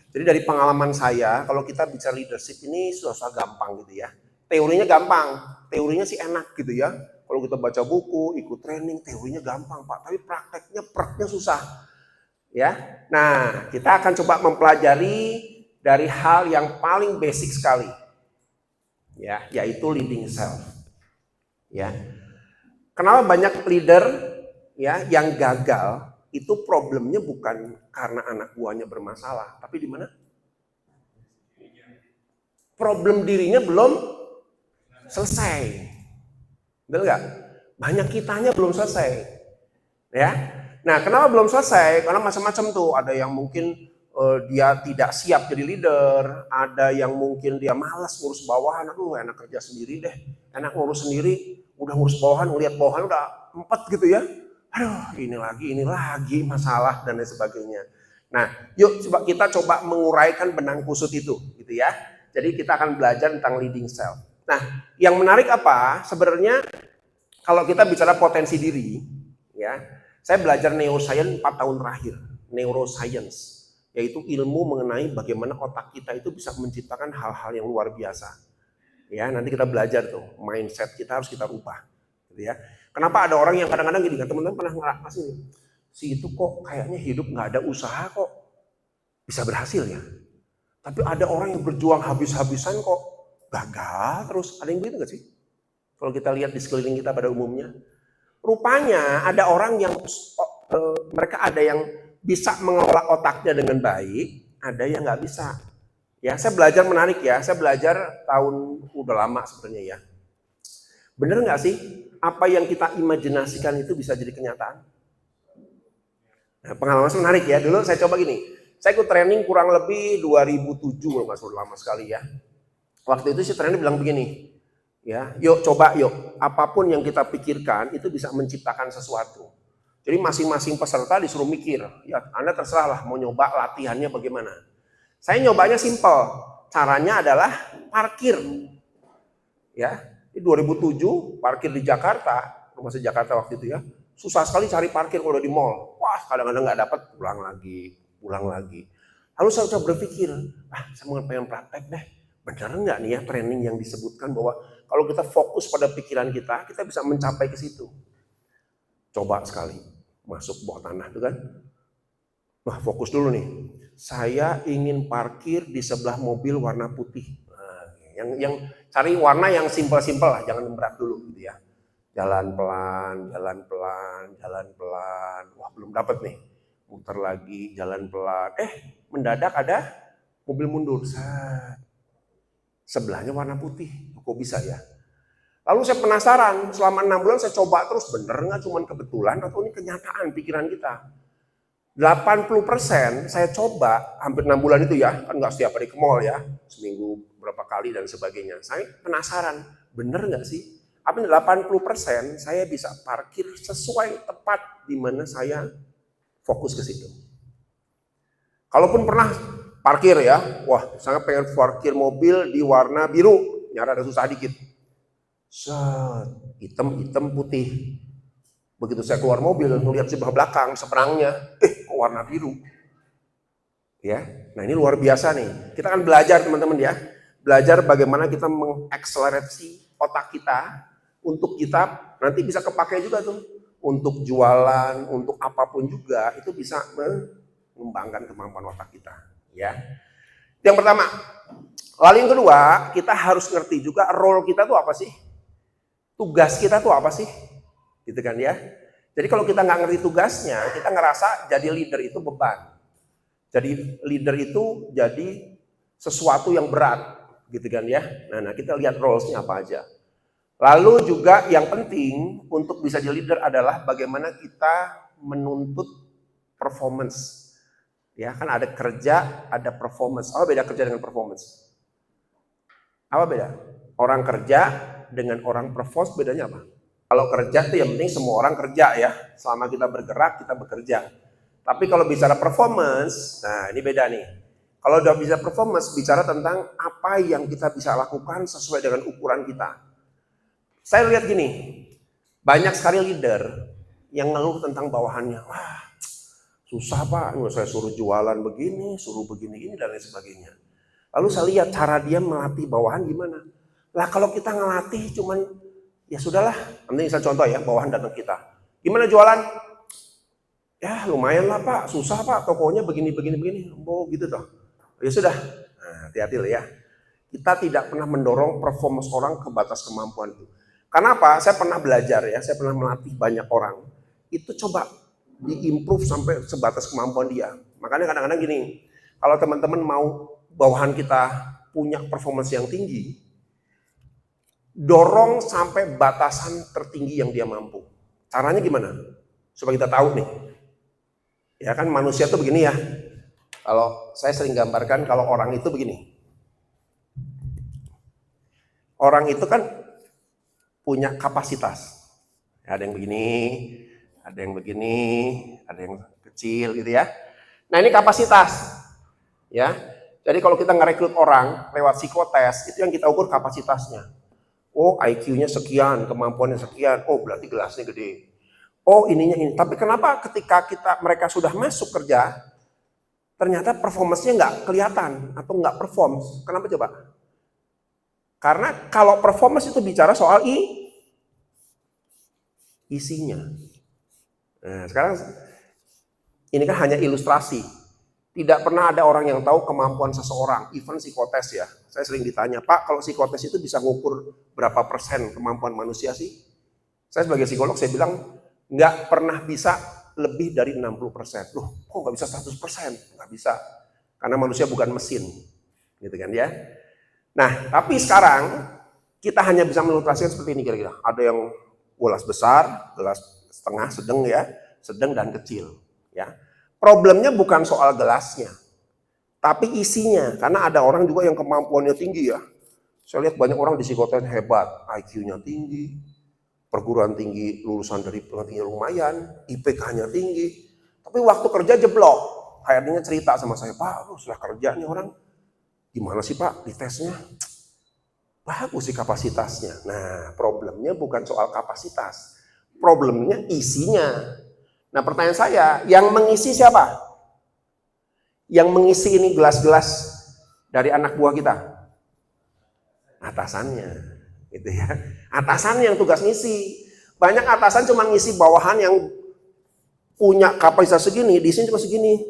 Jadi dari pengalaman saya, kalau kita bicara leadership ini susah gampang gitu ya. Teorinya gampang, teorinya sih enak gitu ya. Kalau kita baca buku, ikut training, teorinya gampang Pak, tapi prakteknya pertnya susah. Ya, nah kita akan coba mempelajari dari hal yang paling basic sekali, ya, yaitu leading self. Ya, kenapa banyak leader ya yang gagal? Itu problemnya bukan karena anak buahnya bermasalah, tapi di mana? Problem dirinya belum selesai. Betul nggak? Banyak kitanya belum selesai. Ya. Nah, kenapa belum selesai? Karena macam-macam tuh. Ada yang mungkin dia tidak siap jadi leader, ada yang mungkin dia malas ngurus bawahan. Aduh, enak kerja sendiri deh. Enak ngurus sendiri, udah ngurus bawahan, ngelihat bawahan udah empat gitu ya. Aduh, ini lagi masalah dan lain sebagainya. Nah, yuk kita coba menguraikan benang kusut itu, gitu ya. Jadi kita akan belajar tentang leading self. Nah, yang menarik apa? Sebenarnya kalau kita bicara potensi diri, ya, saya belajar neuroscience 4 tahun terakhir. Neuroscience, yaitu ilmu mengenai bagaimana otak kita itu bisa menciptakan hal-hal yang luar biasa. Ya, nanti kita belajar tuh, mindset kita harus kita rubah, gitu ya. Kenapa ada orang yang kadang-kadang gini, kan teman-teman pernah ngerasa si itu kok kayaknya hidup nggak ada usaha kok bisa berhasil ya. Tapi ada orang yang berjuang habis-habisan kok gagal terus. Ada yang begitu nggak sih? Kalau kita lihat di sekeliling kita pada umumnya, rupanya ada orang yang mereka ada yang bisa mengelola otaknya dengan baik, ada yang nggak bisa. Ya, saya belajar menarik ya. Saya belajar tahun udah lama sebenarnya ya. Bener nggak sih apa yang kita imajinasikan itu bisa jadi kenyataan? Nah, pengalaman menarik ya. Dulu saya coba gini. Saya ikut training kurang lebih 2007 kalau nggak salah, lama sekali ya. Waktu itu si trainer bilang begini, ya, yuk coba yuk, apapun yang kita pikirkan itu bisa menciptakan sesuatu. Jadi masing-masing peserta disuruh mikir, ya Anda terserah lah mau nyoba latihannya bagaimana. Saya nyobanya simple, caranya adalah parkir. Ya, di 2007 parkir di Jakarta, rumah saya Jakarta waktu itu ya, susah sekali cari parkir kalau di mall. Wah, kadang-kadang nggak dapat, pulang lagi. Lalu saya coba berpikir, saya mau pengen praktek deh. Benar nggak nih ya training yang disebutkan bahwa kalau kita fokus pada pikiran kita bisa mencapai ke situ. Coba sekali masuk bawah tanah itu kan. Wah, fokus dulu nih. Saya ingin parkir di sebelah mobil warna putih. Nah, yang cari warna yang simpel-simpel lah, jangan berat dulu gitu ya. Jalan pelan. Wah, belum dapat nih. Muter lagi, jalan pelan. Mendadak ada mobil mundur. Sebelahnya warna putih. Kok bisa ya? Lalu saya penasaran, selama 6 bulan saya coba terus, bener nggak cuma kebetulan atau ini kenyataan pikiran kita? 80% saya coba hampir 6 bulan itu ya, kan nggak setiap hari ke mall ya, seminggu berapa kali dan sebagainya. Saya penasaran, bener nggak sih? Apa 80% saya bisa parkir sesuai tepat di mana saya fokus ke situ. Kalaupun pernah parkir ya, wah sangat pengen parkir mobil di warna biru, nyara ada susah dikit. Hitam putih. Begitu saya keluar mobil, melihat sebelah belakang, seberangnya, kok warna biru. Ya, nah ini luar biasa nih. Kita akan belajar teman-teman ya, belajar bagaimana kita mengakselerasi otak kita untuk kita nanti bisa kepakai juga tuh untuk jualan, untuk apapun juga itu bisa mengembangkan kemampuan otak kita. Ya, yang pertama. Lalu yang kedua, kita harus ngerti juga role kita tuh apa sih? Tugas kita tuh apa sih? Gitu kan ya. Jadi kalau kita nggak ngerti tugasnya, kita ngerasa jadi leader itu beban. Jadi leader itu jadi sesuatu yang berat, gitu kan ya. Nah kita lihat roles-nya apa aja. Lalu juga yang penting untuk bisa jadi leader adalah bagaimana kita menuntut performance. Ya kan ada kerja, ada performance. Apa beda kerja dengan performance? Apa beda? Orang kerja dengan orang performance bedanya apa? Kalau kerja itu yang penting semua orang kerja ya. Selama kita bergerak, kita bekerja. Tapi kalau bicara performance, nah ini beda nih. Kalau udah bisa performance, bicara tentang apa yang kita bisa lakukan sesuai dengan ukuran kita. Saya lihat gini, banyak sekali leader yang ngeluh tentang bawahannya. Wah, Susah Pak, saya suruh jualan begini, suruh begini-gini dan lain sebagainya. Lalu saya lihat cara dia melatih bawahan gimana. Lah kalau kita ngelatih cuman, ya sudahlah. Nanti saya contoh ya, bawahan datang kita. Gimana jualan? Ya lumayan lah Pak, susah Pak, tokonya begini. Oh gitu toh. Ya sudah, nah, hati-hati lah ya. Kita tidak pernah mendorong performance orang ke batas kemampuan itu. Karena apa? Saya pernah belajar ya, saya pernah melatih banyak orang. Itu coba diimprove sampai sebatas kemampuan dia. Makanya kadang-kadang gini, kalau teman-teman mau bawahan kita punya performance yang tinggi, dorong sampai batasan tertinggi yang dia mampu. Caranya gimana? Supaya kita tahu nih. Ya kan manusia tuh begini ya. Kalau saya sering gambarkan kalau orang itu begini. Orang itu kan punya kapasitas. Ada yang begini, ada yang begini, ada yang kecil gitu ya. Nah ini kapasitas. Ya. Jadi kalau kita ngerekrut orang lewat psikotes, itu yang kita ukur kapasitasnya. Oh IQ-nya sekian, kemampuannya sekian, oh berarti gelasnya gede. Oh ininya ini. Tapi kenapa ketika mereka sudah masuk kerja, ternyata performance-nya nggak kelihatan atau nggak perform? Kenapa coba? Karena kalau performance itu bicara soal isinya. Nah, sekarang ini kan hanya ilustrasi. Tidak pernah ada orang yang tahu kemampuan seseorang, even psikotes ya. Saya sering ditanya, Pak, kalau psikotes itu bisa ngukur berapa persen kemampuan manusia sih? Saya sebagai psikolog, saya bilang, nggak pernah bisa lebih dari 60%. Loh, kok nggak bisa 100%? Nggak bisa. Karena manusia bukan mesin. Gitu kan ya. Nah, tapi sekarang kita hanya bisa mengilustrasikan seperti ini kira-kira. Ada yang gelas besar, gelas setengah, sedang ya, sedang dan kecil. Ya. Problemnya bukan soal gelasnya, tapi isinya. Karena ada orang juga yang kemampuannya tinggi ya. Saya lihat banyak orang di psikotes hebat, IQ-nya tinggi, perguruan tinggi, lulusan dari pendidikan lumayan, IPK-nya tinggi. Tapi waktu kerja jeblok. HRD-nya cerita sama saya, Pak, setelah kerja nih orang, gimana sih Pak di tesnya? Bagus sih kapasitasnya. Nah, problemnya bukan soal kapasitas. Problemnya isinya. Nah, pertanyaan saya, yang mengisi siapa? Yang mengisi ini gelas-gelas dari anak buah kita? Atasannya, gitu ya. Atasannya yang tugas ngisi. Banyak atasan cuma ngisi bawahan yang punya kapasitas segini, di sini cuma segini.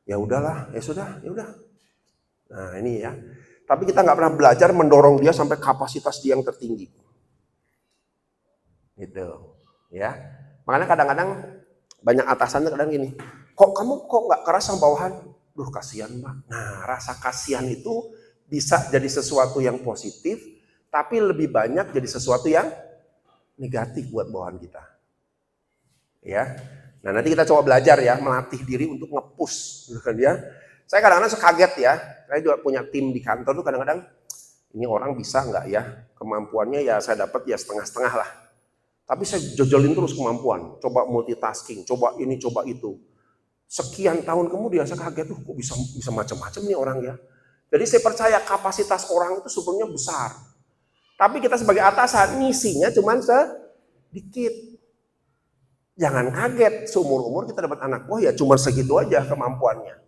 Ya udahlah, ya sudah, ya udah. Nah, ini ya. Tapi kita nggak pernah belajar mendorong dia sampai kapasitas dia yang tertinggi. Gitu, ya. Makanya kadang-kadang banyak atasan kadang gini, kok kamu nggak keras sama bawahan? Duh kasihan Pak. Nah rasa kasihan itu bisa jadi sesuatu yang positif, tapi lebih banyak jadi sesuatu yang negatif buat bawahan kita. Ya, nah nanti kita coba belajar ya, melatih diri untuk nge-push, gitu kan ya. Saya kadang-kadang kaget ya, saya juga punya tim di kantor tuh kadang-kadang, ini orang bisa nggak ya, kemampuannya ya saya dapat ya setengah-setengah lah. Tapi saya jojolin terus kemampuan, coba multitasking, coba ini, coba itu. Sekian tahun kemudian saya kaget, kok bisa macam-macam nih orang ya. Jadi saya percaya kapasitas orang itu sebenarnya besar. Tapi kita sebagai atasan, ngisinya cuma sedikit. Jangan kaget, seumur-umur kita dapat anak buah ya cuma segitu aja kemampuannya.